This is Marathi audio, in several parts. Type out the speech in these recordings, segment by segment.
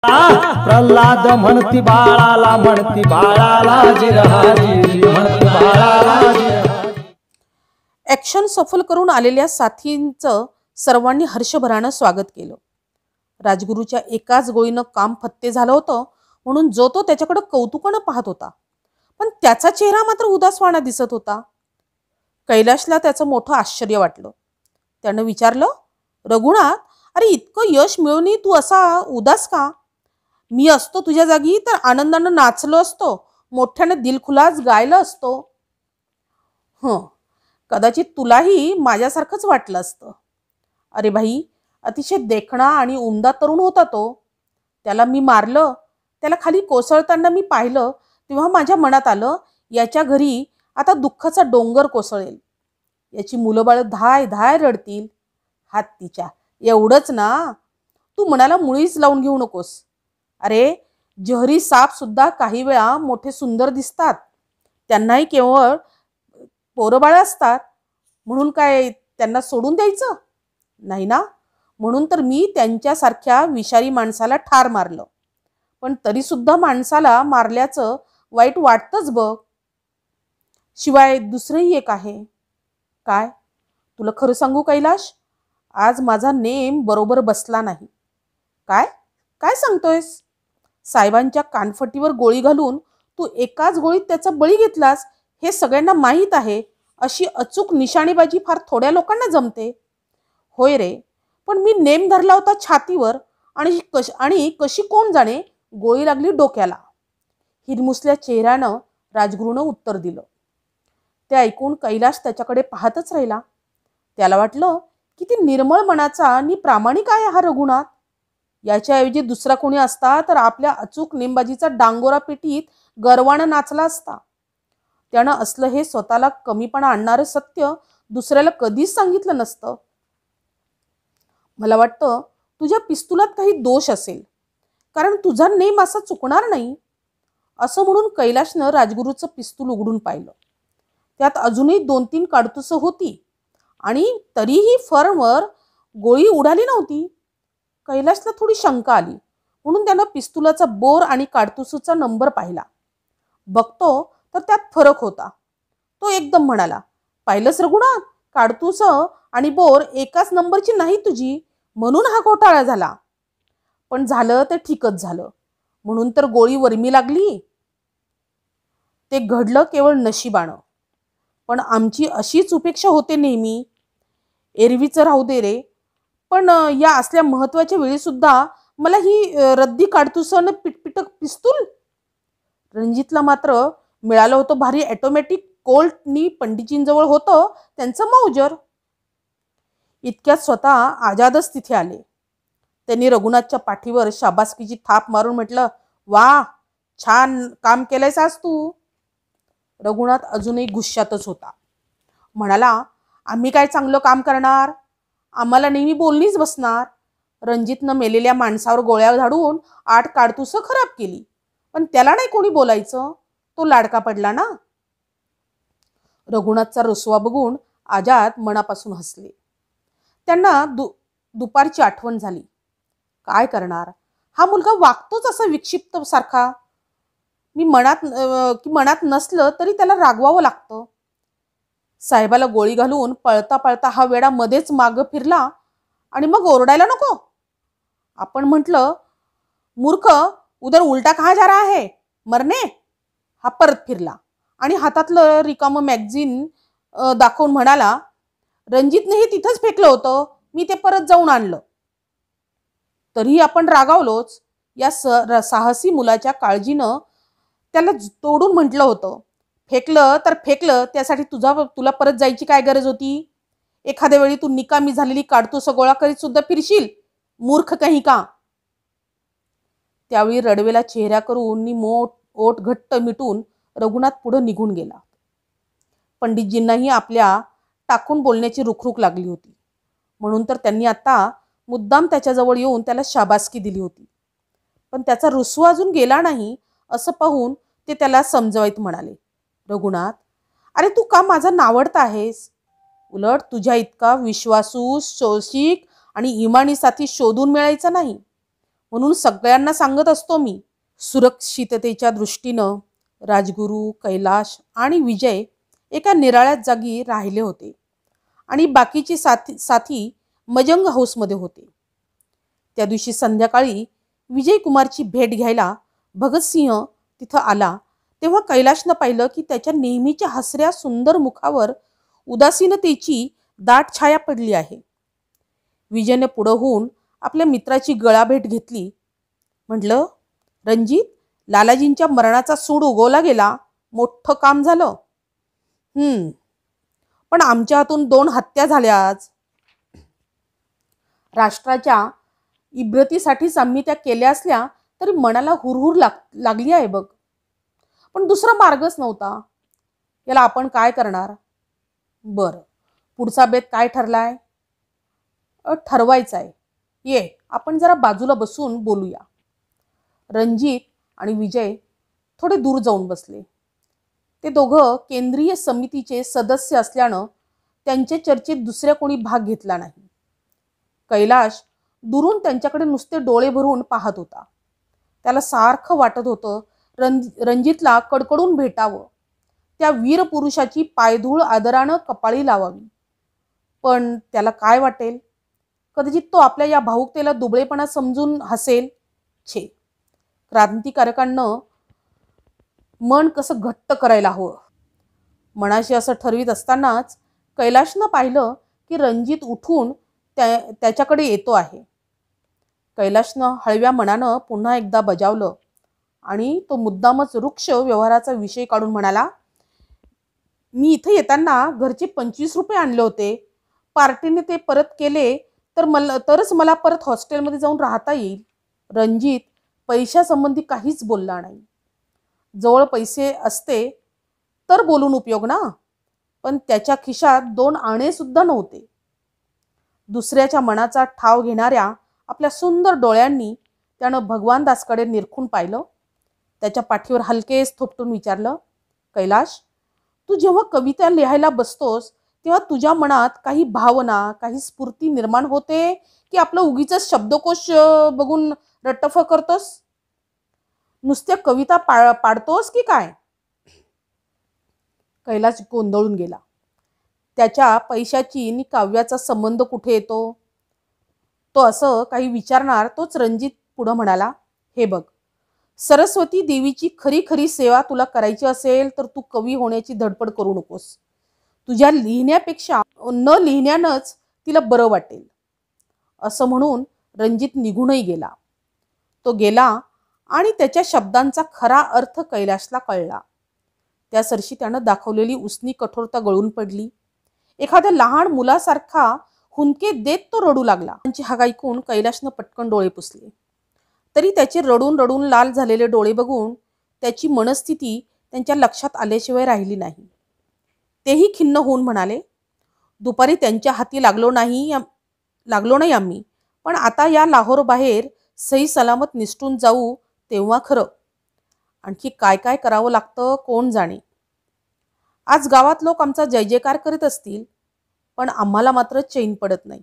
प्रल्हाद म्हणती बाळाला जिरहारी म्हणती बाळाला जिरहारी। ॲक्शन सफल करून आलेल्या साथींचं सर्वांनी हर्षभरानं स्वागत केलं। राजगुरूच्या एकाच गोळीनं काम फत्ते झालं होतं म्हणून जो तो त्याच्याकडे कौतुकानं पाहत होता, पण त्याचा चेहरा मात्र उदासवाणा दिसत होता। कैलाशला त्याचं मोठं आश्चर्य वाटलं। त्यानं विचारलं, रघुनाथ, अरे इतकं यश मिळूनही तू असा उदास का? मी असतो तुझ्या जागी तर आनंदानं नाचलो असतो, मोठ्याने दिलखुलास गायलं असतो। कदाचित तुलाही माझ्यासारखंच वाटलं असतं। अरे भाई, अतिशय देखणा आणि उमदा तरुण होता तो। त्याला मी मारलं, त्याला खाली कोसळताना मी पाहिलं तेव्हा माझ्या मनात आलं, याच्या घरी आता दुःखाचा डोंगर कोसळेल, याची मुलं बाळ धाय धाय रडतील। हत्तीच्या, एवढंच ना? तू मनाला मुळीच लावून घेऊ नकोस। अरे, जहरी साप सुद्धा काही वेळा मोठे सुंदर दिसतात, त्यांनाही केवळ पोरबाळ असतात, म्हणून काय त्यांना सोडून द्यायचं नाही ना? म्हणून तर मी त्यांच्यासारख्या विषारी माणसाला ठार मारलं, पण तरी सुद्धा माणसाला मारल्याचं वाईट वाटतंच बघ। शिवाय दुसरंही एक आहे। काय? तुला खरं सांगू कैलाश, आज माझा नेम बरोबर बसला नाही। काय काय सांगतोयस? साहेबांच्या कानफटीवर गोळी घालून तू एकाच गोळीत त्याचा बळी घेतलास हे सगळ्यांना माहीत आहे। अशी अचूक निशाणेबाजी फार थोड्या लोकांना जमते। होय रे, पण मी नेम धरला होता छातीवर आणि कशी कोण जाणे गोळी लागली डोक्याला। हिरमुसल्या चेहऱ्यानं राजगुरूनं उत्तर दिलं। ते ऐकून कैलाश त्याच्याकडे पाहतच राहिला। त्याला वाटलं, किती निर्मळ मनाचा आणि प्रामाणिक आहे हा रघुनाथ। याच्याऐवजी दुसरा कोणी असता तर आपल्या अचूक नेमबाजीचा डांगोरा पेटीत गर्वानं नाचला असता। त्यानं असलं हे स्वतःला कमीपणा आणणारं सत्य दुसऱ्याला कधीच सांगितलं नसतं। मला वाटतं तुझ्या पिस्तुलात काही दोष असेल, कारण तुझा नेम असा चुकणार नाही। असं म्हणून कैलाशनं राजगुरूचं पिस्तूल उघडून पाहिलं। त्यात अजूनही 2-3 काडतुसं होती आणि तरीही फर्मवर गोळी उडाली नव्हती। कैलाशला थोडी शंका आली, म्हणून त्यानं पिस्तुलाचा बोर आणि काडतुसूचा नंबर पाहिला। बघतो तर त्यात फरक होता। तो एकदम म्हणाला, पाहिलंस रघुनाथ, काडतुस आणि बोर एकाच नंबरची नाही तुझी, म्हणून हा घोटाळा झाला। पण झालं ते ठीकच झालं, म्हणून तर गोळी वर्मी लागली। ते घडलं केवळ नशिबानं, पण आमची अशीच उपेक्षा होते नेहमी। एरवीचं राहू दे रे, पण या असल्या महत्वाच्या वेळी सुद्धा मला ही रद्दी काडतुसन पिटपिटक पिस्तूल। रणजितला मात्र मिळालं होतं भारी ऑटोमॅटिक कोल्टनी पंडितजींजवळ होतं त्यांचं मौजर। इतक्यात स्वतः आजादच तिथे आले। त्यांनी रघुनाथच्या पाठीवर शाबासकीची थाप मारून म्हटलं, वा, छान काम केलंयस आज तू। रघुनाथ अजूनही गुस्सातच होता। म्हणाला, आम्ही काय चांगलं काम करणार? आम्हाला नेहमी बोलणीच बसणार। रणजितनं मेलेल्या माणसावर गोळ्या झाडून 8 काडतुसं खराब केली, पण त्याला नाही कोणी बोलायचं, तो लाडका पडला ना। रघुनाथचा रुसवा बघून आजाद मनापासून हसले। त्यांना दुपारची आठवण झाली। काय करणार, हा मुलगा वागतोच असा विक्षिप्त सारखा। मनात नसलं तरी त्याला रागवावं लागतं। साहेबाला गोळी घालून पळता पळता हा वेडा मध्येच मागं फिरला आणि मग ओरडायला नको? आपण म्हटलं, मूर्ख, उधर उलटा कहा जा रहा है, मरने? हा परत फिरला आणि हातातलं रिकामं मॅगझिन दाखवून म्हणाला, रणजितनेही तिथंच फेकलं होतं, मी ते परत जाऊन आणलं। तरीही आपण रागावलोच। या साहसी मुलाच्या काळजीनं त्याला तोडून म्हटलं होतं, फेकलं तर फेकलं, त्यासाठी तुला परत जायची काय गरज होती? एखाद्या वेळी तू निकामी झालेली काडतुसं गोळा करीत सुद्धा फिरशील, मूर्ख काही का? त्यावेळी रडवेला चेहरा करून ओठ घट्ट मिटून रघुनाथ पुढे निघून गेला। पंडितजींनाही आपल्या टाकून बोलण्याची रुखरुख लागली होती, म्हणून तर त्यांनी आता मुद्दाम त्याच्याजवळ येऊन त्याला शाबासकी दिली होती। पण त्याचा रुसवा अजून गेला नाही असं पाहून ते त्याला समजवायत म्हणाले, रघुनाथ, अरे तू का माझा नावडता आहेस? उलट तुझ्या इतका विश्वासू, शोषिक आणि इमानी साथी शोधून मिळायचा नाही, म्हणून सगळ्यांना सांगत असतो मी. सुरक्षिततेच्या दृष्टीनं राजगुरू, कैलाश आणि विजय एका निराळ्यात जागी राहिले होते आणि बाकीचे साथी मजंग हाऊसमध्ये होते. त्या दिवशी संध्याकाळी विजय कुमारची भेट घ्यायला भगतसिंह तिथं आला तेव्हा कैलाशनं पाहिलं की त्याच्या नेहमीच्या हसऱ्या सुंदर मुखावर उदासीनतेची दाट छाया पडली आहे. विजयने पुढं होऊन आपल्या मित्राची गळाभेट घेतली. म्हटलं, रणजित, लालाजींच्या मरणाचा सूड उगवला गेला. मोठं काम झालं. पण आमच्या हातून 2 हत्या झाल्या आज. राष्ट्राच्या इब्रतीसाठीच आम्ही त्या केल्या असल्या तरी मनाला हुरहुर लागली आहे बघ. पण दुसरा मार्गच नव्हता. याला आपण काय करणार? बरं, पुढचा बेत काय ठरलाय? ठरवायचा आहे. ये, आपण जरा बाजूला बसून बोलूया. रणजित आणि विजय थोडे दूर जाऊन बसले. ते दोघं केंद्रीय समितीचे सदस्य असल्यानं त्यांच्या चर्चेत दुसऱ्या कोणी भाग घेतला नाही. कैलाश दुरून त्यांच्याकडे नुसते डोळे भरून पाहत होता. त्याला सारखं वाटत होतं रणजितला कडकडून भेटावं, त्या वीर पुरुषाची पायधूळ आदरानं कपाळी लावावी. पण त्याला काय वाटेल? कदाचित तो आपल्या या भावुकतेला दुबळेपणा समजून हसेल. छे, क्रांतिकारकांनं मन कसं घट्ट करायला हवं. मनाशी असं ठरवीत असतानाच कैलाशनं पाहिलं की रणजित उठून त्याच्याकडे येतो आहे. कैलाशनं हळव्या मनानं पुन्हा एकदा बजावलं आणि तो मुद्दामच रुक्ष व्यवहाराचा विषय काढून म्हणाला, मी इथं येताना घरचे 25 रुपये आणले होते. पार्टीने ते परत केले तरच मला परत हॉस्टेलमध्ये जाऊन राहता येईल. रणजित पैशासंबंधी काहीच बोलला नाही. जवळ पैसे असते तर बोलून उपयोग ना, पण त्याच्या खिशात 2 आणे सुद्धा नव्हते. दुसऱ्याच्या मनाचा ठाव घेणाऱ्या आपल्या सुंदर डोळ्यांनी त्यानं भगवान दासकडे निरखून पाहिलं. त्याच्या पाठीवर हलकेच थोपटून विचारलं, कैलाश, तू जेव्हा कविता लिहायला बसतोस तेव्हा तुझ्या मनात काही भावना, काही स्फूर्ती निर्माण होते की आपलं उगीच शब्दकोश बघून रट्टफ करतोस? नुसत्या कविता पाडतोस की काय? कैलाश गोंधळून गेला. त्याच्या पैशाची आणि काव्याचा संबंध कुठे येतो? तो असं काही विचारणार तोच रणजित पुढं म्हणाला, हे बघ, सरस्वती देवीची खरी खरी सेवा तुला करायची असेल तर तू कवी होण्याची धडपड करू नकोस. तुझ्या लिहिण्यापेक्षा न लिहिण्यानंच तिला बरं वाटेल. असं म्हणून रणजित निघूनही गेला. तो गेला आणि त्याच्या शब्दांचा खरा अर्थ कैलाशला कळला. त्या सरशी त्यानं दाखवलेली उसनी कठोरता गळून पडली. एखाद्या लहान मुलासारखा हुंदके देत तो रडू लागला. त्यांची हाक ऐकून कैलाशनं पटकन डोळे पुसले. तरी त्याचे रडून रडून लाल झालेले डोळे बघून त्याची मनस्थिती त्यांच्या लक्षात आल्याशिवाय राहिली नाही. तेही खिन्न होऊन म्हणाले, दुपारी त्यांच्या हाती लागलो नाही आम्ही, पण आता या लाहोर बाहेर सही सलामत निसटून जाऊ तेव्हा खरं. आणखी काय काय करावं लागतं कोण जाणे. आज गावात लोक आमचा जय जयकार करीत असतील, पण आम्हाला मात्र चैन पडत नाही.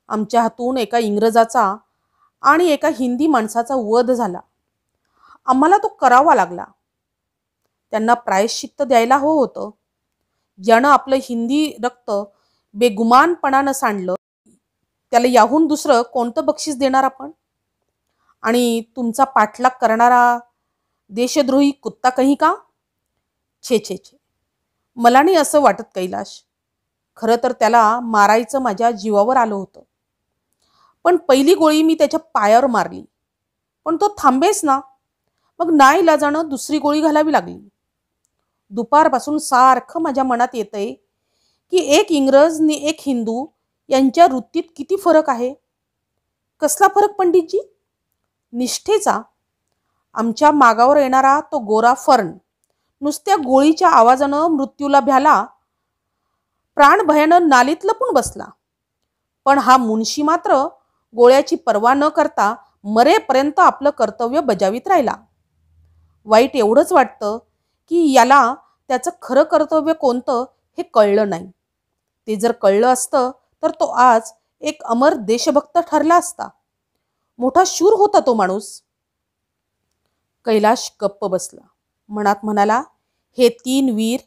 आमच्या हातून एका इंग्रजाचा आणि एका हिंदी माणसाचा वध झाला. आम्हाला तो करावा लागला. त्यांना प्रायश्चित्त द्यायला हवं होतं. ज्यानं आपलं हिंदी रक्त बेगुमानपणानं सांडलं त्याला याहून दुसरं कोणतं बक्षीस देणार आपण? आणि तुमचा पाठलाग करणारा देशद्रोही कुत्ता कहीं का? छे छे छे, मला नाही असं वाटत कैलाश. खरं तर त्याला मारायचं माझ्या जीवावर आलं होतं, पण पहिली गोळी मी त्याच्या पायावर मारली. पण तो थांबेच ना. मग नाईलाजानं दुसरी गोळी घालावी लागली. दुपारपासून सारखं माझ्या मनात येतंय की एक इंग्रज आणि एक हिंदू यांच्या वृत्तीत किती फरक आहे. कसला फरक पंडितजी? निष्ठेचा. आमच्या मागावर येणारा तो गोरा फर्न नुसत्या गोळीच्या आवाजानं मृत्यूला भ्याला. प्राण भयानं नालीत लपून बसला. पण हा मुनशी मात्र गोळ्याची पर्वा न करता मरेपर्यंत आपलं कर्तव्य बजावित राहिला. वाईट एवढंच वाटतं की याला त्याचं खरं कर्तव्य कोणतं हे कळलं नाही. ते जर कळलं असतं तर तो आज एक अमर देशभक्त ठरला असता. मोठा शूर होता तो माणूस. कैलाश गप्प बसला. मनात म्हणाला, हे 3 वीर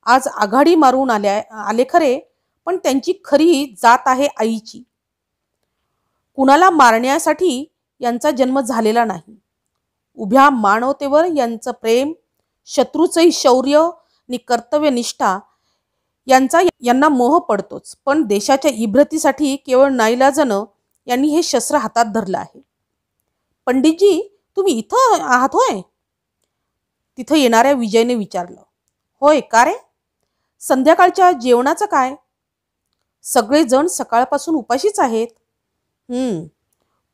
आज आघाडी मारून आले खरे, पण त्यांची खरी जात आहे आईची. कुणाला मारण्यासाठी यांचा जन्म झालेला नाही. उभ्या मानवतेवर यांचं प्रेम, शत्रूचंही शौर्य आणि कर्तव्यनिष्ठा यांना मोह पडतोच. पण देशाच्या इब्रतीसाठी केवळ नाईलाजानं यांनी हे शस्त्र हातात धरलं आहे. पंडितजी, तुम्ही इथं आहात होय? तिथं येणाऱ्या विजयने विचारलं. होय, का रे? संध्याकाळच्या जेवणाचं काय? सगळेजण सकाळपासून उपाशीच आहेत.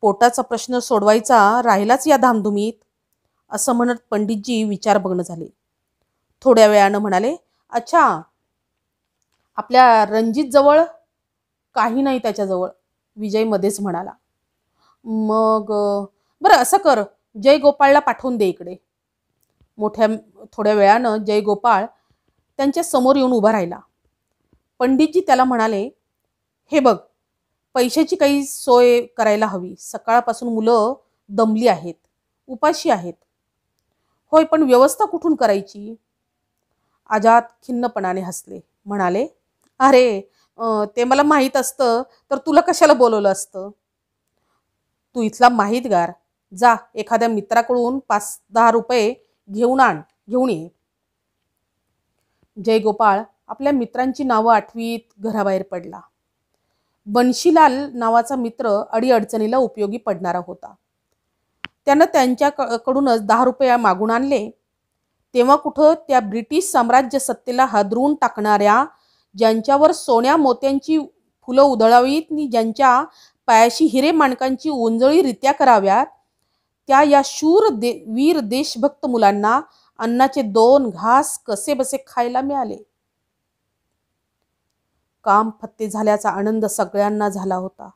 पोटाचा प्रश्न सोडवायचा राहिलाच या धामधुमीत, असं म्हणत पंडितजी विचारमग्न झाले. थोड्या वेळानं म्हणाले, अच्छा, आपल्या रणजित जवळ? काही नाही त्याच्याजवळ, विजय मध्येच म्हणाला. मग बरं असं कर, जयगोपाळला पाठवून दे इकडे. थोड्या वेळानं जयगोपाळ त्यांच्या समोर येऊन उभा राहिला. पंडितजी त्याला म्हणाले, हे बघ, पैशाची काही सोय करायला हवी. सकाळपासून मुलं दमली आहेत, उपाशी आहेत. होय, पण व्यवस्था कुठून करायची? आजाद खिन्नपणाने हसले. म्हणाले, अरे ते मला माहीत असतं तर तुला कशाला बोलवलं असतं. तू इथला माहितगार, जा एखाद्या मित्राकडून 5-10 रुपये घेऊन ये. जयगोपाळ आपल्या मित्रांची नावं आठवीत घराबाहेर पडला. बन्शीलाल नावाचा मित्र अडीअडचणीला उपयोगी पडणारा होता. त्यानं त्यांच्याकडूनच 10 रुपये मागून आणले. तेव्हा कुठं त्या ब्रिटिश साम्राज्य सत्तेला हादरून टाकणाऱ्या, ज्यांच्यावर सोन्या मोत्यांची फुलं उधळावीत आणि ज्यांच्या पायाशी हिरे माणकांची ओंजळी रित्या कराव्यात, त्या या वीर देशभक्त मुलांना अन्नाचे 2 घास कसेबसे खायला मिळाले. काम फत्ते झाल्याचा आनंद सगळ्यांना झाला होता.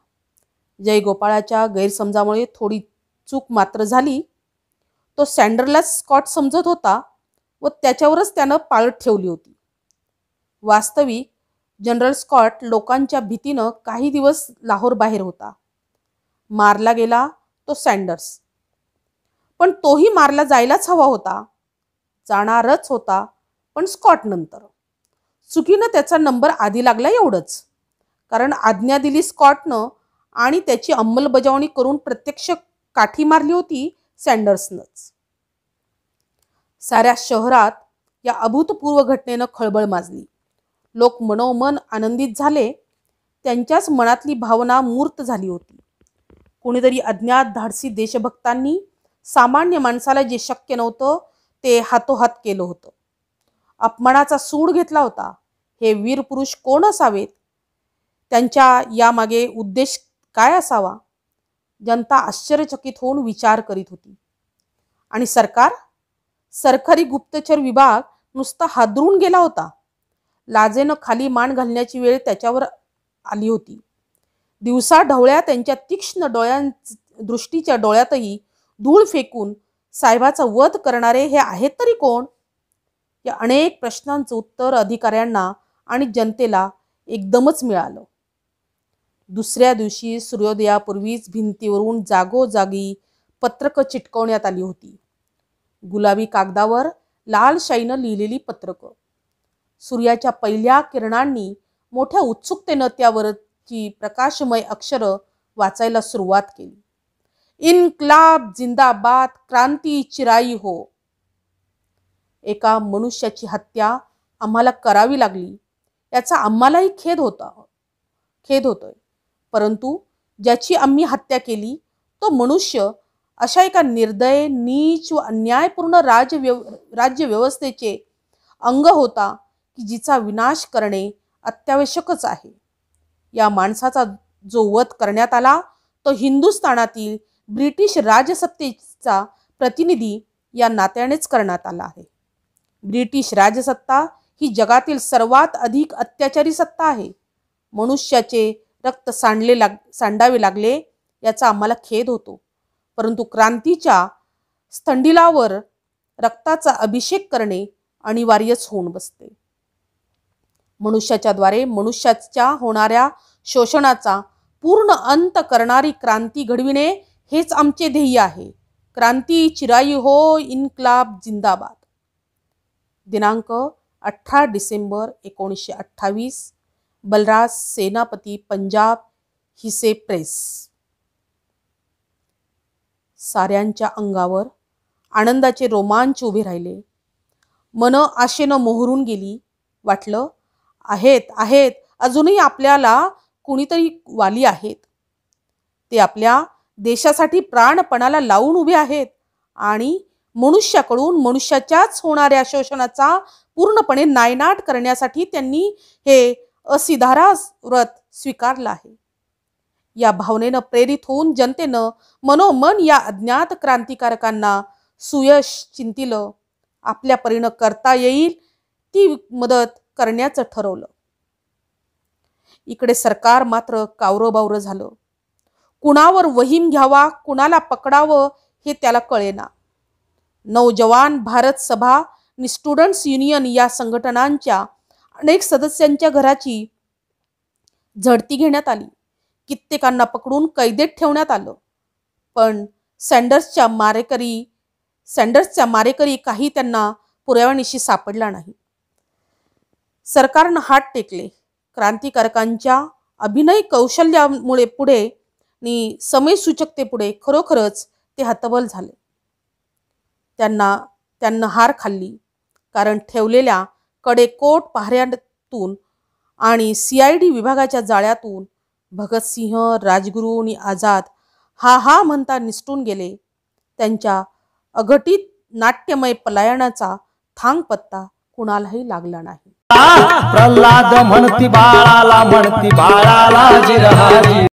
जयगोपाळाच्या गैरसमजामुळे थोडी चूक मात्र झाली. तो सँडरलाच स्कॉट समजत होता व त्याच्यावरच त्यानं पाळत ठेवली होती. वास्तविक जनरल स्कॉट लोकांच्या भीतीनं काही दिवस लाहोर बाहेर होता. मारला गेला तो सँडर्स, पण तोही मारला जायलाच हवा होता. जाणारच होता, पण स्कॉट नंतर. चुकीनं त्याचा नंबर आधी लागला एवढंच. कारण आज्ञा दिली स्कॉटनं आणि त्याची अंमलबजावणी करून प्रत्यक्ष काठी मारली होती सँडर्सनंच. साऱ्या शहरात या अभूतपूर्व घटनेनं खळबळ माजली. लोक मनोमन आनंदित झाले. त्यांच्याच मनातली भावना मूर्त झाली होती. कोणीतरी अज्ञात धाडसी देशभक्तांनी सामान्य माणसाला जे शक्य नव्हतं ते हातोहात केलं होतं. अपमानाचा सूड घेतला होता. हे वीर पुरुष कोण असावेत? त्यांच्या यामागे उद्देश काय असावा? जनता आश्चर्यचकित होऊन विचार करीत होती. आणि सरकारी गुप्तचर विभाग नुसता हादरून गेला होता. लाजेनं खाली मान घालण्याची वेळ त्याच्यावर आली होती. दिवसा ढवळ्या त्यांच्या तीक्ष्ण दृष्टीच्या डोळ्यातही धूळ फेकून साहेबाचा वध करणारे हे आहेत तरी कोण? या अनेक प्रश्नांचं उत्तर अधिकाऱ्यांना आणि जनतेला एकदमच मिळालं. दुसऱ्या दिवशी सूर्योदयापूर्वीच भिंतीवरून जागोजागी पत्रकं चिटकवण्यात आली होती. गुलाबी कागदावर लाल शाईनं लिहिलेली पत्रकं. सूर्याच्या पहिल्या किरणांनी मोठ्या उत्सुकतेनं त्यावरची प्रकाशमय अक्षरं वाचायला सुरुवात केली. इन्क्लाब जिंदाबाद, क्रांती चिराई हो. एका मनुष्याची हत्या आम्हाला करावी लागली याचा आम्हालाही खेद होतोय. परंतु ज्याची आम्ही हत्या केली तो मनुष्य अशा एका निर्दय, नीच व अन्यायपूर्ण राज्य व्यवस्थेचे अंग होता की जिचा विनाश करणे अत्यावश्यकच आहे. या माणसाचा जो वध करण्यात आला तो हिंदुस्थानातील ब्रिटिश राजसत्तेचा प्रतिनिधी या नात्यानेच करण्यात आला आहे. ब्रिटिश राजसत्ता ही जगातील सर्वात अधिक अत्याचारी सत्ता आहे. मनुष्याचे रक्त सांडावे लागले याचा आम्हाला खेद होतो. परंतु क्रांतीच्या स्तंडिलावर रक्ताचा अभिषेक करणे अनिवार्यच होऊन बसते. मनुष्याच्या द्वारे मनुष्याच्या होणाऱ्या शोषणाचा पूर्ण अंत करणारी क्रांती घडविणे हेच आमचे ध्येय आहे. क्रांती चिराई हो, इन्क्लाब जिंदाबाद. दिनांक 18 डिसेंबर 1928. बलराज सेनापती, पंजाब हिसे प्रेस. साऱ्यांच्या अंगावर आनंदाचे रोमांच उभे राहिले. मन आशेनं मोहरून गेली. वाटलं आहेत आहेत अजूनही आपल्याला कुणीतरी वाली आहेत. ते आपल्या देशासाठी प्राणपणाला लावून उभे आहेत आणि मनुष्याकडून मनुष्याच्याच होणाऱ्या शोषणाचा पूर्णपणे नायनाट करण्यासाठी त्यांनी हे असिधारा व्रत स्वीकारलं आहे. या भावनेनं प्रेरित होऊन जनतेनं मनोमन या अज्ञात क्रांतिकारकांना सुयश चिंतिलं. आपल्या परीनं करता येईल ती मदत करण्याचं ठरवलं. इकडे सरकार मात्र कावरबावरं झालं. कुणावर वहीम घ्यावा, कुणाला पकडावं हे त्याला कळेना. नौजवान भारत सभा आणि स्टुडंट्स युनियन या संघटनांच्या अनेक सदस्यांच्या घराची झडती घेण्यात आली. कित्येकांना पकडून कैदेत ठेवण्यात आलं. पण सँडर्सच्या मारेकरी काही त्यांना पुराव्यानिशी सापडला नाही. सरकारनं हात टेकले. क्रांतिकारकांच्या अभिनय कौशल्यामुळे पुढे आणि समयसूचकतेपुढे खरोखरच ते हतबल झाले. त्यांना हार खाल्ली. कारण ठेवलेल्या कडेकोट पहाऱ्यातून आणि CID विभागाच्या जाळ्यातून भगतसिंह, राजगुरू आणि आझाद हा म्हणता निसटून गेले. त्यांच्या अघटित नाट्यमय पलायनाचा थांग पत्ता कुणालाही लागला नाही. प्रल्हाद म्हणती बाळाला, म्हणती बाळाला जिरहारी.